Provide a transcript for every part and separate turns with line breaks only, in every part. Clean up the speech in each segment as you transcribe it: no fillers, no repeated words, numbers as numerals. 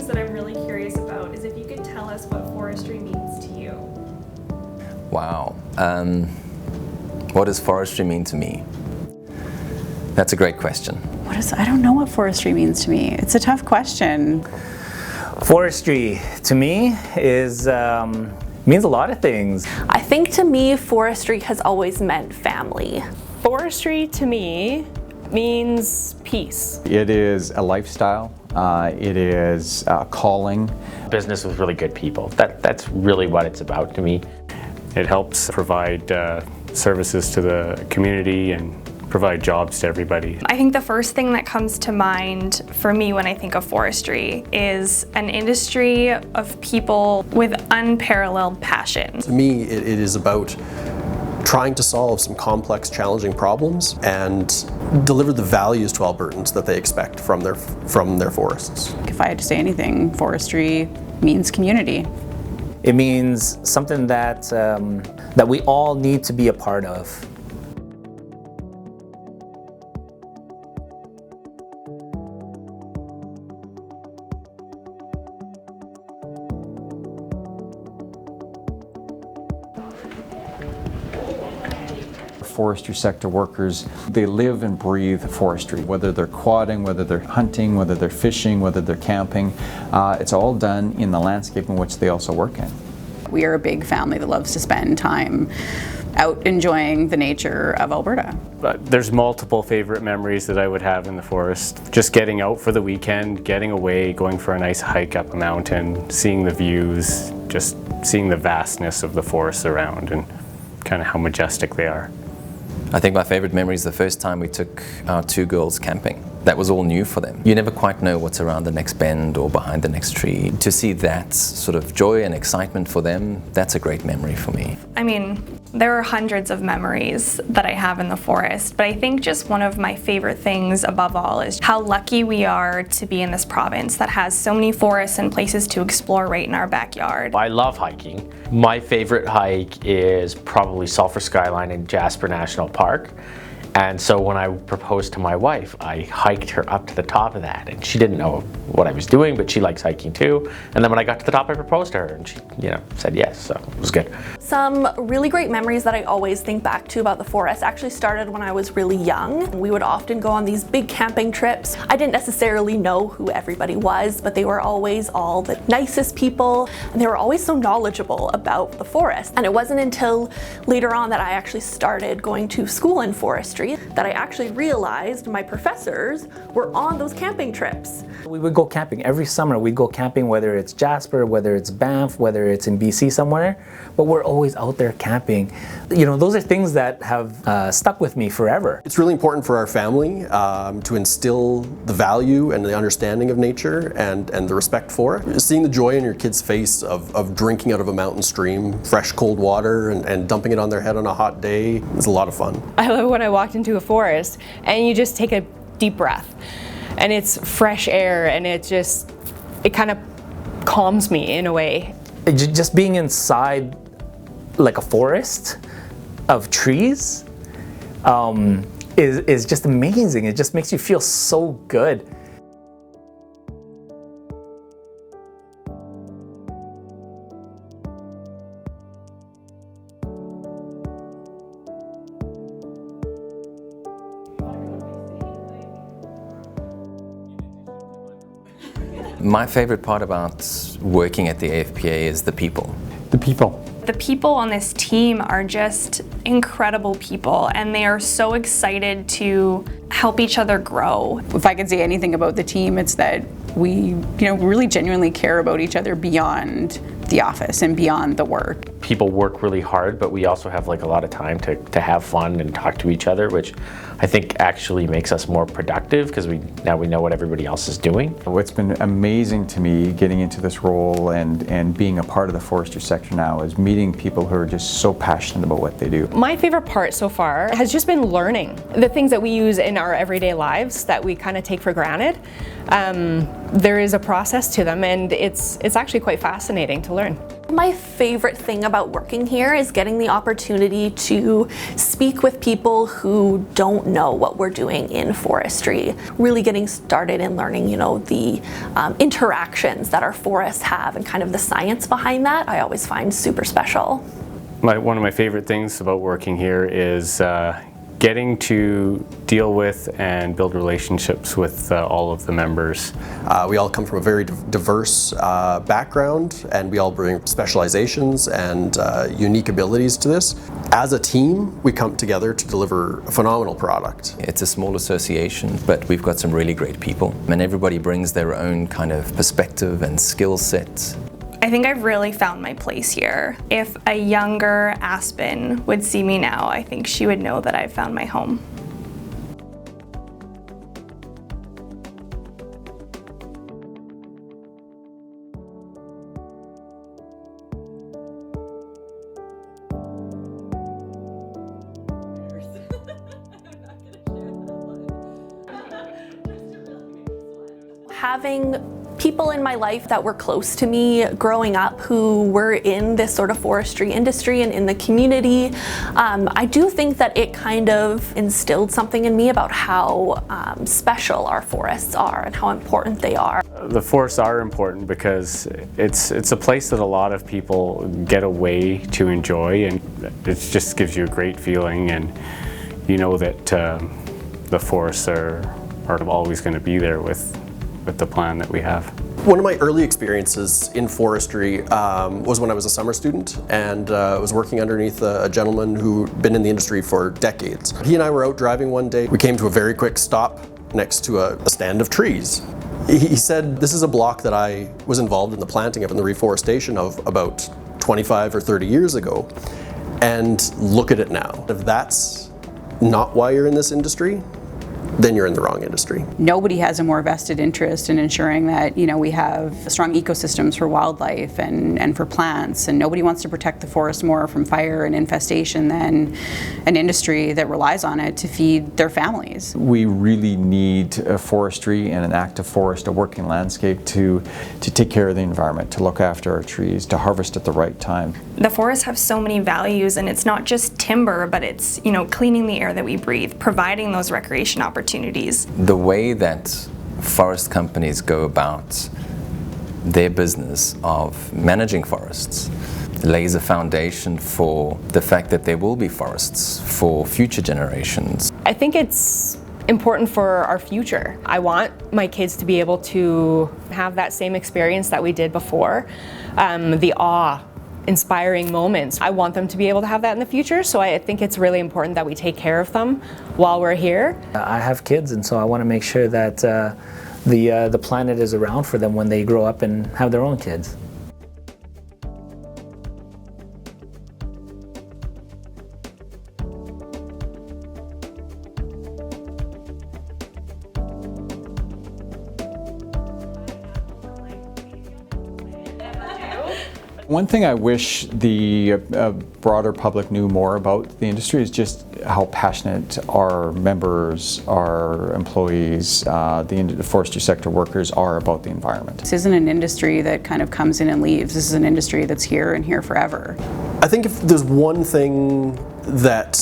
things that I'm really curious about is if you could tell us what forestry means to you.
Wow. What does forestry mean to me? That's a great question.
I don't know what forestry means to me. It's a tough question.
Forestry to me is means a lot of things.
I think to me, forestry has always meant family.
Forestry to me means peace.
It is a lifestyle. It is a calling.
Business with really good people. That's really what it's about to me.
It helps provide services to the community and provide jobs to everybody.
I think the first thing that comes to mind for me when I think of forestry is an industry of people with unparalleled passion.
To me, it is about trying to solve some complex, challenging problems and deliver the values to Albertans that they expect from their forests.
If I had to say anything, forestry means community.
It means something that we all need to be a part of.
Forestry sector workers, they live and breathe forestry, whether they're quadding, whether they're hunting, whether they're fishing, whether they're camping. It's all done in the landscape in which they also work in.
We are a big family that loves to spend time out enjoying the nature of Alberta.
But there's multiple favorite memories that I would have in the forest. Just getting out for the weekend, getting away, going for a nice hike up a mountain, seeing the views, just seeing the vastness of the forests around and kind of how majestic they are.
I think my favorite memory is the first time we took our two girls camping. That was all new for them. You never quite know what's around the next bend or behind the next tree. To see that sort of joy and excitement for them, that's a great memory for me.
I mean, there are hundreds of memories that I have in the forest, but I think just one of my favorite things above all is how lucky we are to be in this province that has so many forests and places to explore right in our backyard.
I love hiking. My favorite hike is probably Sulphur Skyline in Jasper National Park. And so when I proposed to my wife, I hiked her up to the top of that, and she didn't know what I was doing, but she likes hiking too. And then when I got to the top, I proposed to her, and she, said yes, so it was good.
Some really great memories that I always think back to about the forest actually started when I was really young. We would often go on these big camping trips. I didn't necessarily know who everybody was, but they were always all the nicest people, and they were always so knowledgeable about the forest. And it wasn't until later on that I actually started going to school in forestry that I actually realized my professors were on those camping trips.
We would go camping every summer. We'd go camping, whether it's Jasper, whether it's Banff, whether it's in BC somewhere, but we're always out there camping. Those are things that have stuck with me forever.
It's really important for our family to instill the value and the understanding of nature and the respect for it. Seeing the joy in your kid's face of drinking out of a mountain stream, fresh cold water, and dumping it on their head on a hot day is a lot of fun.
I love when I walked into a forest and you just take a deep breath and it's fresh air and it kind of calms me in a way.
Just being inside like a forest of trees is just amazing. It just makes you feel so good.
My favorite part about working at the AFPA is the people.
The people.
The people on this team are just incredible people, and they are so excited to help each other grow.
If I could say anything about the team, it's that we, really genuinely care about each other beyond the office and beyond the work.
People work really hard, but we also have a lot of time to have fun and talk to each other, which I think actually makes us more productive because now we know what everybody else is doing.
What's been amazing to me getting into this role and being a part of the forestry sector now is meeting people who are just so passionate about what they do.
My favorite part so far has just been learning the things that we use in our everyday lives that we kind of take for granted. There is a process to them, and it's actually quite fascinating to learn.
My favorite thing about working here is getting the opportunity to speak with people who don't know what we're doing in forestry. Really getting started in learning, the interactions that our forests have and kind of the science behind that, I always find super special.
One of my favorite things about working here is getting to deal with and build relationships with all of the members.
We all come from a very diverse background, and we all bring specializations and unique abilities to this. As a team, we come together to deliver a phenomenal product.
It's a small association, but we've got some really great people, and everybody brings their own kind of perspective and skill set.
I think I've really found my place here. If a younger Aspen would see me now, I think she would know that I've found my home.
Having people in my life that were close to me growing up who were in this sort of forestry industry and in the community, I do think that it kind of instilled something in me about how special our forests are and how important they are.
The forests are important because it's a place that a lot of people get away to enjoy, and it just gives you a great feeling, and you know that the forests are always going to be there with the plan that we have.
One of my early experiences in forestry was when I was a summer student and was working underneath a gentleman who'd been in the industry for decades. He and I were out driving one day. We came to a very quick stop next to a stand of trees. He said, "This is a block that I was involved in the planting of and the reforestation of about 25 or 30 years ago, and look at it now. If that's not why you're in this industry, then you're in the wrong industry."
Nobody has a more vested interest in ensuring that we have strong ecosystems for wildlife and for plants, and nobody wants to protect the forest more from fire and infestation than an industry that relies on it to feed their families.
We really need a forestry and an active forest, a working landscape to take care of the environment, to look after our trees, to harvest at the right time.
The forests have so many values, and it's not just timber, but it's cleaning the air that we breathe, providing those recreation opportunities.
The way that forest companies go about their business of managing forests lays a foundation for the fact that there will be forests for future generations.
I think it's important for our future. I want my kids to be able to have that same experience that we did before, the awe-inspiring moments. I want them to be able to have that in the future, so I think it's really important that we take care of them while we're here.
I have kids, and so I want to make sure that the planet is around for them when they grow up and have their own kids.
One thing I wish the broader public knew more about the industry is just how passionate our members, our employees, the forestry sector workers are about the environment.
This isn't an industry that kind of comes in and leaves. This is an industry that's here and here forever.
I think if there's one thing that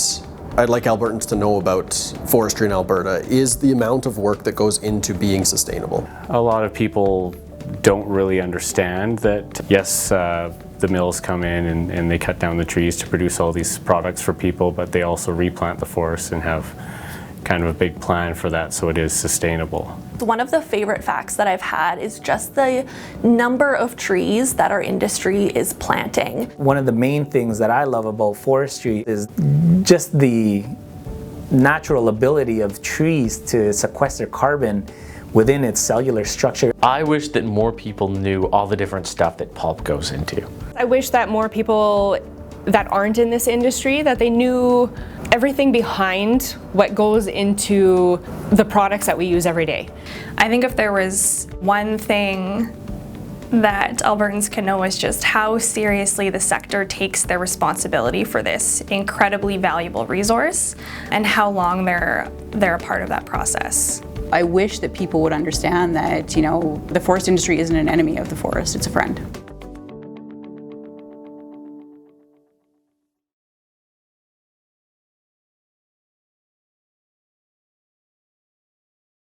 I'd like Albertans to know about forestry in Alberta is the amount of work that goes into being sustainable.
A lot of people don't really understand that, yes, the mills come in and they cut down the trees to produce all these products for people, but they also replant the forests and have kind of a big plan for that, so it is sustainable.
One of the favorite facts that I've had is just the number of trees that our industry is planting.
One of the main things that I love about forestry is just the natural ability of trees to sequester carbon within its cellular structure.
I wish that more people knew all the different stuff that pulp goes into.
I wish that more people that aren't in this industry, that they knew everything behind what goes into the products that we use every day.
I think if there was one thing that Albertans can know is just how seriously the sector takes their responsibility for this incredibly valuable resource and how long they're a part of that process.
I wish that people would understand that, the forest industry isn't an enemy of the forest, it's a friend.